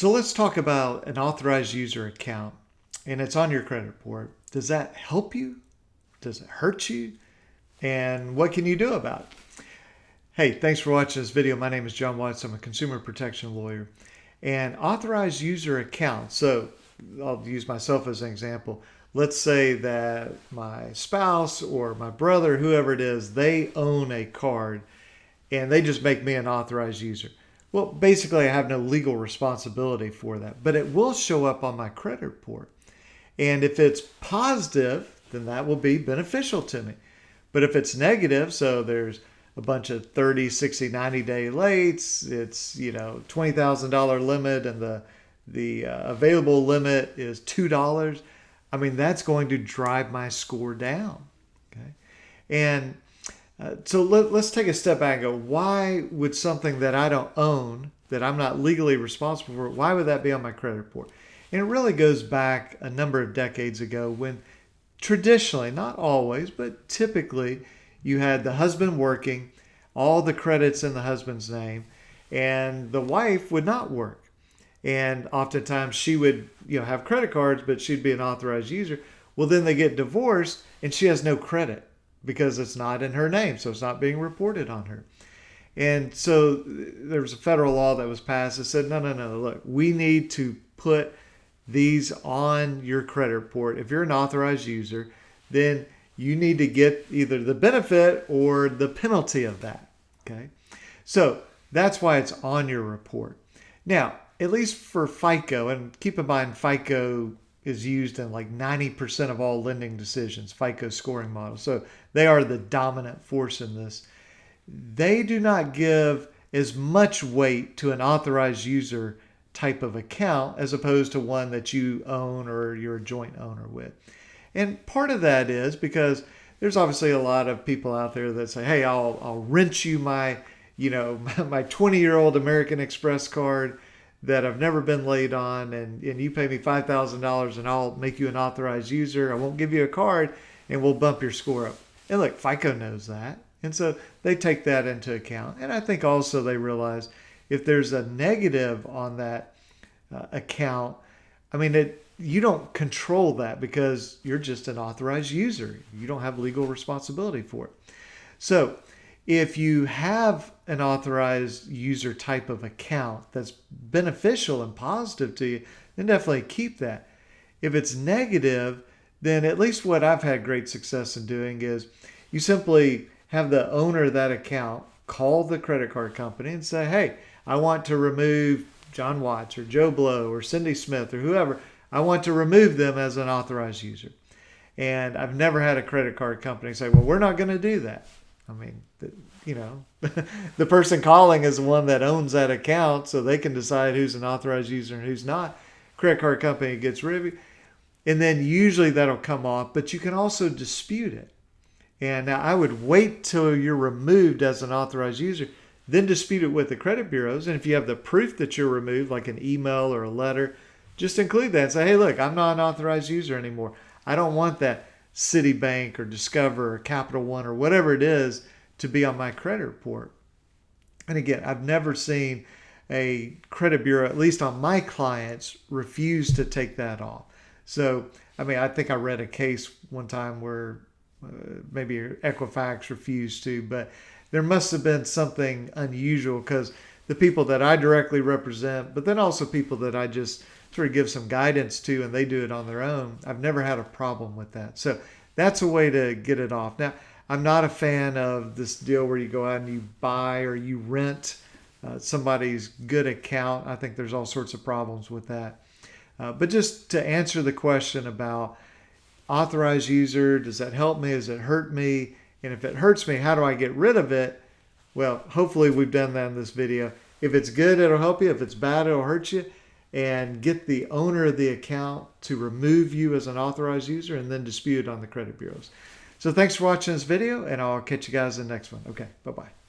So let's talk about an authorized user account, and it's on your credit report. Does that help you? Does it hurt you? And what can you do about it? Hey, thanks for watching this video. My name is John Watts. I'm a consumer protection lawyer. And authorized user account. So I'll use myself as an example. Let's say that my spouse or my brother, whoever it is, they own a card and they just make me an authorized user. Well, basically, I have no legal responsibility for that, but it will show up on my credit report. And if it's positive, then that will be beneficial to me. But if it's negative, so there's a bunch of 30, 60, 90-day lates, it's, $20,000 limit and the available limit is $2. I mean, that's going to drive my score down. Okay. And so let's take a step back and go, why would something that I don't own, that I'm not legally responsible for, why would that be on my credit report? And it really goes back a number of decades ago when traditionally, not always, but typically, you had the husband working, all the credits in the husband's name, and the wife would not work. And oftentimes she would, have credit cards, but she'd be an authorized user. Well, then they get divorced and she has no credit because it's not in her name, so it's not being reported on her. And so there was a federal law that was passed that said, no, look, we need to put these on your credit report. If you're an authorized user, then you need to get either the benefit or the penalty of that. Okay. So that's why it's on your report. Now, at least for FICO, and keep in mind, FICO is used in like 90% of all lending decisions, FICO scoring model. So they are the dominant force in this. They do not give as much weight to an authorized user type of account as opposed to one that you own or you're a joint owner with. And part of that is because there's obviously a lot of people out there that say, hey, I'll rent you my, my 20-year-old American Express card that I've never been late on, and you pay me $5,000 and I'll make you an authorized user. I won't give you a card and we'll bump your score up. And look, FICO knows that. And so they take that into account. And I think also they realize if there's a negative on that account, I mean, you don't control that because you're just an authorized user. You don't have legal responsibility for it. So if you have an authorized user type of account that's beneficial and positive to you, then definitely keep that. If it's negative, then at least what I've had great success in doing is you simply have the owner of that account call the credit card company and say, hey, I want to remove John Watts or Joe Blow or Cindy Smith or whoever. I want to remove them as an authorized user. And I've never had a credit card company say, well, we're not going to do that. I mean, the person calling is the one that owns that account, so they can decide who's an authorized user and who's not. Credit card company gets rid of you. And then usually that'll come off, but you can also dispute it. And now I would wait till you're removed as an authorized user, then dispute it with the credit bureaus. And if you have the proof that you're removed, like an email or a letter, just include that and say, hey, look, I'm not an authorized user anymore. I don't want that Citibank or Discover or Capital One or whatever it is to be on my credit report. And again, I've never seen a credit bureau, at least on my clients, refuse to take that off. So, I mean, I think I read a case one time where maybe Equifax refused to, but there must have been something unusual because the people that I directly represent, but then also people that I just sort of give some guidance to and they do it on their own, I've never had a problem with that. So that's a way to get it off. Now, I'm not a fan of this deal where you go out and you buy or you rent somebody's good account. I think there's all sorts of problems with that. But just to answer the question about authorized user, does that help me? Does it hurt me? And if it hurts me, how do I get rid of it? Well, hopefully we've done that in this video. If it's good, it'll help you. If it's bad, it'll hurt you. And get the owner of the account to remove you as an authorized user and then dispute it on the credit bureaus. So thanks for watching this video, and I'll catch you guys in the next one. Okay, bye-bye.